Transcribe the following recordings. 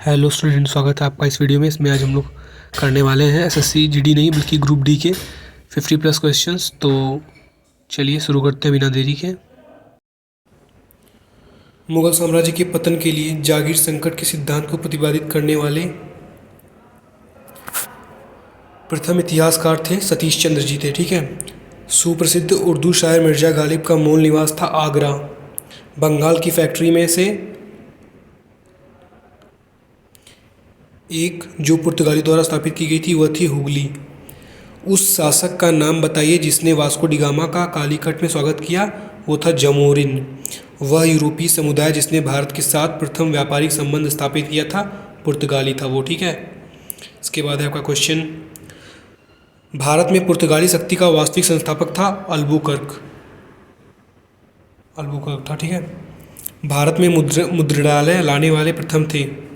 Hello student, स्वागत है आपका इस वीडियो में। इसमें आज हम लोग करने वाले हैं एसएससी जीडी नहीं बल्कि ग्रुप डी के 50+ क्वेश्चंस। तो चलिए शुरू करते हैं बिना देरी के। मुगल साम्राज्य के पतन के लिए जागीर संकट के सिद्धांत को प्रतिपादित करने वाले प्रथम इतिहासकार थे सतीश चंद्र जी थे। ठीक है। सुप्रसिद्ध उर्दू शायर मिर्जा गालिब का मूल निवास था आगरा। बंगाल की फैक्ट्री में से एक जो पुर्तगाली द्वारा स्थापित की गई थी वह थी हुगली। उस शासक का नाम बताइए जिसने वास्को डी गामा का कालीकट में स्वागत किया। वो था जमोरिन। वह यूरोपीय समुदाय जिसने भारत के साथ प्रथम व्यापारिक संबंध स्थापित किया था पुर्तगाली था वो। ठीक है। इसके बाद है आपका क्वेश्चन, भारत में पुर्तगाली शक्ति का वास्तविक संस्थापक था अल्बुकर्क था। ठीक है। भारत में मुद्रणालय लाने वाले प्रथम थे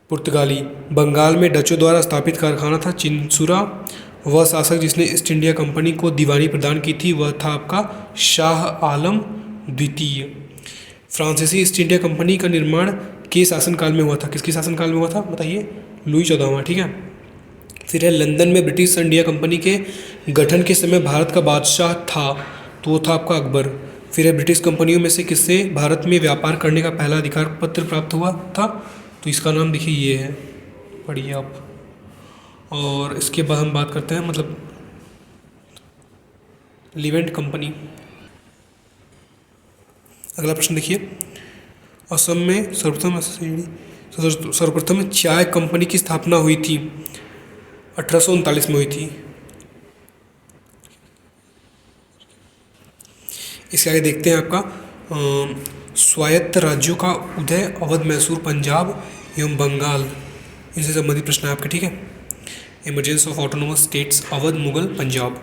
पुर्तगाली। बंगाल में डचों द्वारा स्थापित कारखाना था चिंसुरा। वह शासक जिसने ईस्ट इंडिया कंपनी को दीवानी प्रदान की थी वह था आपका शाह आलम द्वितीय। फ्रांसीसी ईस्ट इंडिया कंपनी का निर्माण के शासनकाल में हुआ था। किसके शासनकाल में हुआ था बताइए? लुई 14वां। ठीक है। फिर है लंदन में ब्रिटिश इंडिया कंपनी के गठन के समय भारत का बादशाह था तो वो था आपका अकबर। फिर है ब्रिटिश कंपनियों में से किससे भारत में व्यापार करने का पहला अधिकार पत्र प्राप्त हुआ था? तो इसका नाम देखिए ये है, पढ़िए आप। और इसके बाद हम बात करते हैं मतलब लिवेंट कंपनी। अगला प्रश्न देखिए, असम में सर्वप्रथम चाय कंपनी की स्थापना हुई थी 1839 में हुई थी। इसके आगे देखते हैं आपका स्वायत्त राज्यों का उदय अवध, मैसूर, पंजाब एवं बंगाल, इनसे संबंधित प्रश्न है आपके। ठीक है। Emergence of autonomous states Awadh, Mughal, Punjab.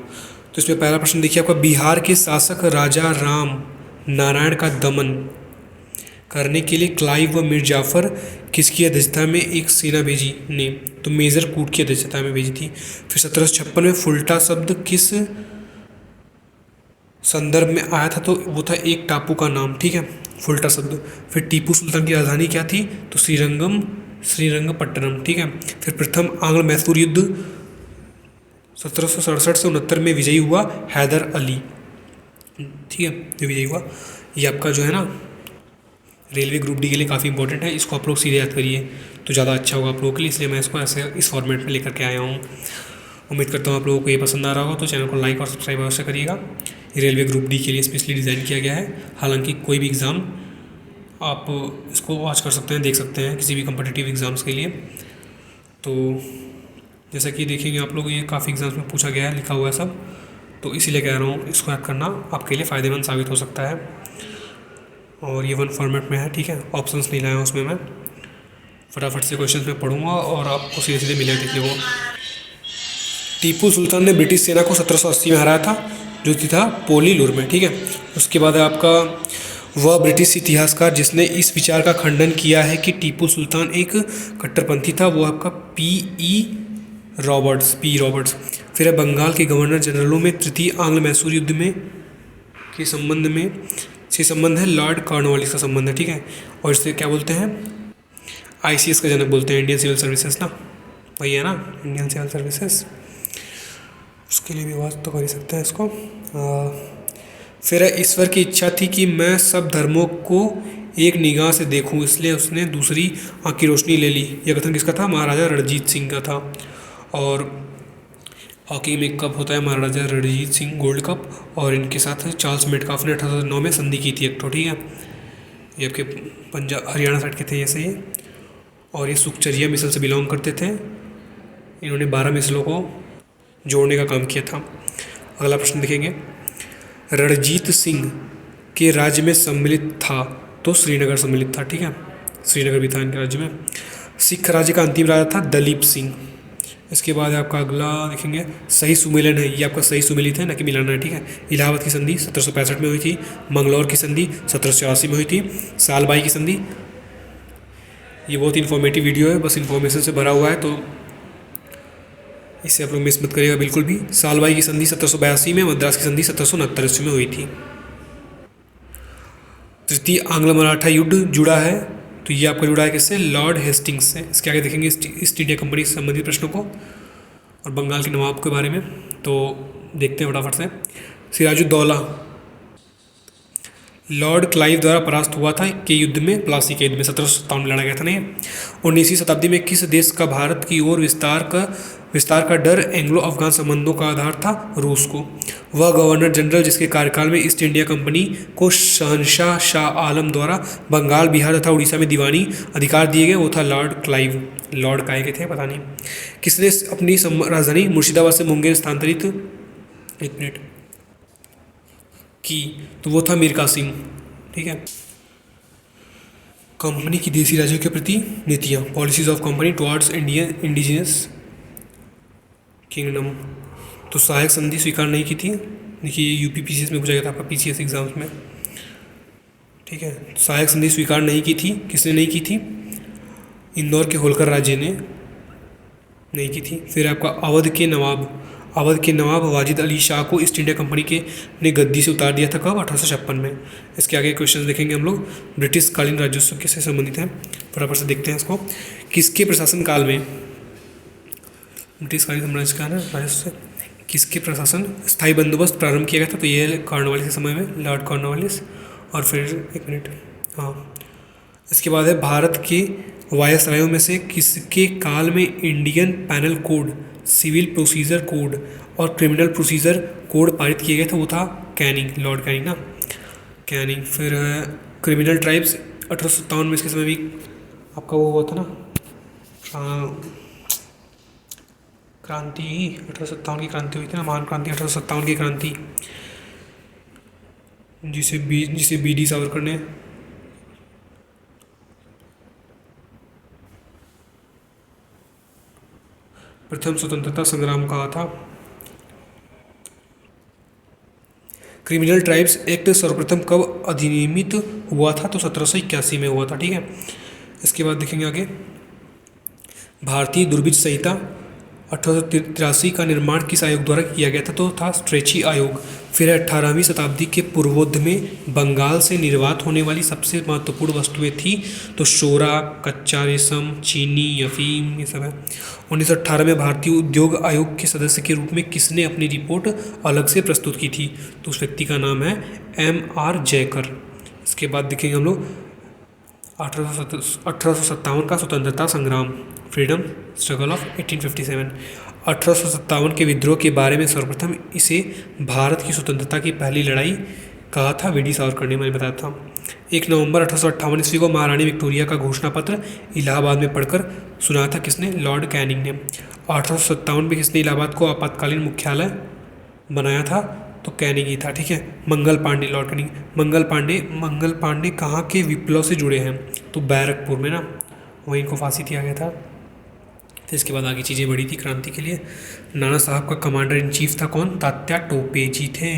तो इसमें पहला प्रश्न देखिए आपका, बिहार के शासक राजा राम नारायण का दमन करने के लिए क्लाइव व मीर जाफर किसकी अध्यक्षता में एक सेना भेजी ने? तो मेजर कूट की अध्यक्षता में भेजी थी। फिर 1756 में फुल्टा शब्द किस संदर्भ में आया था? तो वो था एक टापू का नाम। ठीक है, फुल्टा शब्द। फिर टीपू सुल्तान की राजधानी क्या थी? तो श्रीरंगपट्टनम। ठीक है। फिर प्रथम आंग्ल मैसूर युद्ध 1767 से 69 में विजयी हुआ हैदर अली। ठीक है, जो विजयी हुआ। ये आपका जो है ना रेलवे ग्रुप डी के लिए काफ़ी इंपॉर्टेंट है। इसको आप लोग सीधे याद करिए तो ज़्यादा अच्छा होगा आप लोगों के लिए, इसलिए मैं इसको ऐसे इस फॉर्मेट में लेकर के आया हूँ। उम्मीद करता हूँ आप लोगों को ये पसंद आ रहा होगा। तो चैनल को लाइक और सब्सक्राइब अवश्य करिएगा। ये रेलवे ग्रुप डी के लिए स्पेशली डिज़ाइन किया गया है। हालांकि कोई भी एग्ज़ाम आप इसको वॉच कर सकते हैं, देख सकते हैं किसी भी कम्पिटिटिव एग्ज़ाम्स के लिए। तो जैसा कि देखेंगे आप लोग, ये काफ़ी एग्ज़ाम्स में पूछा गया है, लिखा हुआ है सब। तो इसीलिए कह रहा हूँ इसको याद करना आपके लिए फ़ायदेमंद साबित हो सकता है। और ये 1 फॉर्मेट में है। ठीक है, ऑप्शंस नहीं लाया हूँ उसमें। मैं फटाफट से क्वेश्चन में पढ़ूँगा और आपको सीधे सीधे मिलेगा देखने को। टीपू सुल्तान ने ब्रिटिश सेना को 1780 में हराया था, जो था पोलीलुर में। ठीक है। उसके बाद है आपका वह ब्रिटिश इतिहासकार जिसने इस विचार का खंडन किया है कि टीपू सुल्तान एक कट्टरपंथी था, वो आपका पी रॉबर्ट्स। फिर है बंगाल के गवर्नर जनरलों में तृतीय आंग्ल मैसूर युद्ध में के संबंध है लॉर्ड कॉर्नवालिस का संबंध है। ठीक है। और इसे क्या बोलते हैं? ICS का जनक बोलते हैं, इंडियन सिविल सर्विसेज ना, वही है ना, इंडियन सिविल सर्विसेज। उसके लिए भी बात तो कर ही सकते हैं इसको। फिर ईश्वर की इच्छा थी कि मैं सब धर्मों को एक निगाह से देखूं, इसलिए उसने दूसरी आँख की रोशनी ले ली। यह कथन किसका था? महाराजा रणजीत सिंह का था। और हॉकी में कप होता है महाराजा रणजीत सिंह गोल्ड कप, और इनके साथ चार्ल्स मेटकाफ ने 1809 में संधि की थी एक तो। ठीक है, ये आपके पंजाब हरियाणा साइड के थे ऐसे ही। और ये सुखचरिया मिसल से बिलोंग करते थे। इन्होंने 12 मिसलों को जोड़ने का काम किया था। अगला प्रश्न देखेंगे, रणजीत सिंह के राज्य में सम्मिलित था तो श्रीनगर सम्मिलित था। ठीक है, श्रीनगर भी था इनके राज्य में। सिख राज्य का अंतिम राजा था दलीप सिंह। इसके बाद आपका अगला देखेंगे, सही सुमेलन है। ये आपका सही सुमेलित है, न कि मिलाना है। ठीक है। इलाहाबाद की संधि 1765 में हुई थी। मंगलौर की संधि 1784 में हुई थी। सालबाई की संधि, ये बहुत इन्फॉर्मेटिव वीडियो है, बस इन्फॉर्मेशन से भरा हुआ है तो इससे आप लोग मिस मत करिएगा बिल्कुल भी। सालबाई की संधि 1782 में, मद्रास की संधि 1769 में हुई थी। तृतीय आंग्ल मराठा युद्ध जुड़ा है तो ये आपका जुड़ा है किससे, लॉर्ड हेस्टिंग्स से। इसके आगे देखेंगे ईस्ट इंडिया कंपनी से संबंधित प्रश्नों को और बंगाल के नवाब के बारे में। तो देखते हैं फटाफट से। सिराजुद्दौला लॉर्ड क्लाइव द्वारा परास्त हुआ था के युद्ध में, प्लासी के युद्ध में 1757 में लड़ा गया था। नहीं, 19वीं शताब्दी में किस देश का भारत की ओर विस्तार का डर एंग्लो अफगान संबंधों का आधार था, रूस को। वह गवर्नर जनरल जिसके कार्यकाल में ईस्ट इंडिया कंपनी को शहंशाह शाह आलम द्वारा बंगाल, बिहार तथा उड़ीसा में दीवानी अधिकार दिए गए, वो था लॉर्ड क्लाइव। लॉर्ड काय के थे पता नहीं। किसने अपनी राजधानी मुर्शिदाबाद से मुंगेर स्थानांतरित की, तो वो था मीर कासिम। ठीक है। कंपनी की देसी राज्यों के प्रति नीतियाँ, policies of company towards Indian indigenous kingdom. तो सहायक संधि स्वीकार नहीं की थी। देखिए यूपी पीसीएस में पूछा गया था आपका, पीसीएस एग्जाम्स में। ठीक है, सहायक संधि स्वीकार नहीं की थी। किसने नहीं की थी, इंदौर के होलकर राजे ने नहीं की थी। फिर आपका अवध के नवाब वाजिद अली शाह को ईस्ट इंडिया कंपनी के ने गद्दी से उतार दिया था, कब, 1856 में। इसके आगे क्वेश्चन देखेंगे हम लोग, ब्रिटिश कालीन राजस्व किससे संबंधित हैं, फटाफट से देखते हैं इसको। किसके प्रशासन काल में, ब्रिटिश कालीन साम्राज्य का ना राजस्व किसके प्रशासन स्थायी बंदोबस्त प्रारंभ किया गया था, तो ये है कॉर्नवालिस के समय में, लॉर्ड कॉर्नवालिस। और फिर एक मिनट, हाँ, इसके बाद है भारत के वायसरायों में से किसके काल में Indian penal code, civil procedure code और क्रिमिनल प्रोसीजर कोड पारित किए गए थे, वो था कैनिंग, लॉर्ड कैनिंग ना, कैनिंग। फिर क्रिमिनल ट्राइब्स 1857 में, इसके समय भी आपका वो हुआ था ना, क्रांति 1857 की क्रांति हुई थी ना, महान क्रांति 1857 की क्रांति, जिसे बी.डी. सावरकर ने प्रथम स्वतंत्रता संग्राम कहा था। क्रिमिनल ट्राइब्स एक्ट सर्वप्रथम कब अधिनियमित हुआ था, तो 1781 में हुआ था। ठीक है। इसके बाद देखेंगे आगे, भारतीय दुर्भिक्ष संहिता 1883 का निर्माण किस आयोग द्वारा किया गया था, तो था स्ट्रेची आयोग। फिर 18वीं शताब्दी के पूर्वोद्ध में बंगाल से निर्वात होने वाली सबसे महत्वपूर्ण वस्तुएं थी, तो शोरा, कच्चा रेशम, चीनी, अफीम, ये सब है। 1918 में भारतीय उद्योग आयोग के सदस्य के रूप में किसने अपनी रिपोर्ट अलग से प्रस्तुत की थी, तो उस व्यक्ति का नाम है M.R. जयकर। इसके बाद देखेंगे हम लोग 1857 का स्वतंत्रता संग्राम, फ्रीडम स्ट्रगल ऑफ 1857। 1857 के विद्रोह के बारे में सर्वप्रथम इसे भारत की स्वतंत्रता की पहली लड़ाई कहा था वी.डी. सावरकर ने, मैंने बताया था। 1 नवंबर 1858 ईस्वी को महारानी विक्टोरिया का घोषणा पत्र इलाहाबाद में पढ़कर सुनाया था, किसने, लॉर्ड कैनिंग ने। 1857 में किसने इलाहाबाद को आपातकालीन मुख्यालय बनाया था, तो कैनिंग ही था। ठीक है। Mangal Pandey, Lord Canning. मंगल पांडे कहाँ के विप्लव से जुड़े हैं, तो बैरकपुर में ना, वहीं इनको फांसी दिया गया था। तो इसके बाद आगे चीज़ें बढ़ी थी क्रांति के लिए। नाना साहब का कमांडर इन चीफ था कौन, तात्या टोपे जी थे।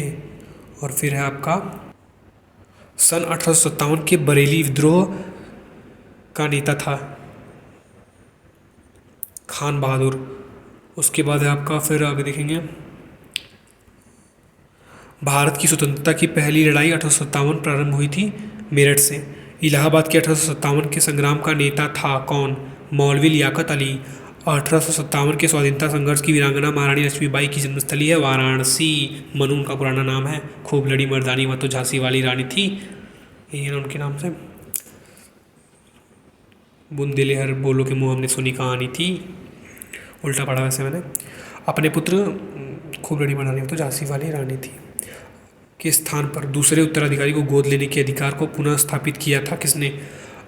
और फिर है आपका सन 1857 के बरेली विद्रोह का नेता था खान बहादुर। उसके बाद है आपका, फिर आगे देखेंगे, भारत की स्वतंत्रता की पहली लड़ाई 1857 प्रारंभ हुई थी मेरठ से। इलाहाबाद के 1857 के संग्राम का नेता था कौन, मौलवी लियाकत अली। 1857 के स्वाधीनता संघर्ष की वीरांगना महारानी लक्ष्मीबाई की जन्मस्थली है वाराणसी, मनु उनका पुराना नाम है। खूब लड़ी मर्दानी, वह तो झांसी वाली रानी थी, यही है उनके नाम से। बुंदेले हर बोलो के मुँह हमने सुनी कहानी थी, उल्टा पढ़ा वैसे मैंने। अपने पुत्र खूब लड़ी मर्दानी, वह तो झांसी वाली रानी थी के स्थान पर दूसरे उत्तराधिकारी को गोद लेने के अधिकार को पुनः स्थापित किया था किसने,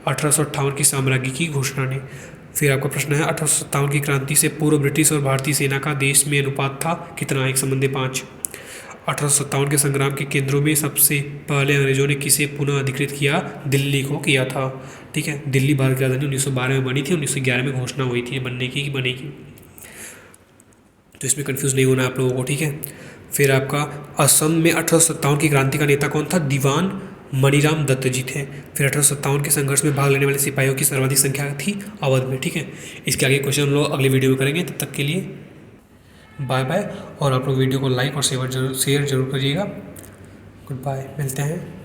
1858 की साम्राज्य की घोषणा ने। फिर आपका प्रश्न है, 1857 की क्रांति से पूर्व ब्रिटिश और भारतीय सेना का देश में अनुपात था कितना, 1:5। 1857 के संग्राम के केंद्रों में सबसे पहले अंग्रेजों ने किसे पुनः अधिकृत किया, दिल्ली को किया था। ठीक है। दिल्ली भारत की राजधानी 1912 में बनी थी, 1911 में घोषणा हुई थी बनने की बनेगी, तो इसमें कंफ्यूज नहीं होना आप लोगों को। ठीक है। फिर आपका असम में 1857 की क्रांति का नेता कौन था, दीवान मणिराम दत्त जी थे। फिर 1857 के संघर्ष में भाग लेने वाले सिपाहियों की सर्वाधिक संख्या थी अवध में। ठीक है। इसके आगे क्वेश्चन हम लोग अगले वीडियो में करेंगे, तब तक के लिए बाय बाय। और आप लोग वीडियो को लाइक और शेयर जरूर करिएगा। गुड बाय, मिलते हैं।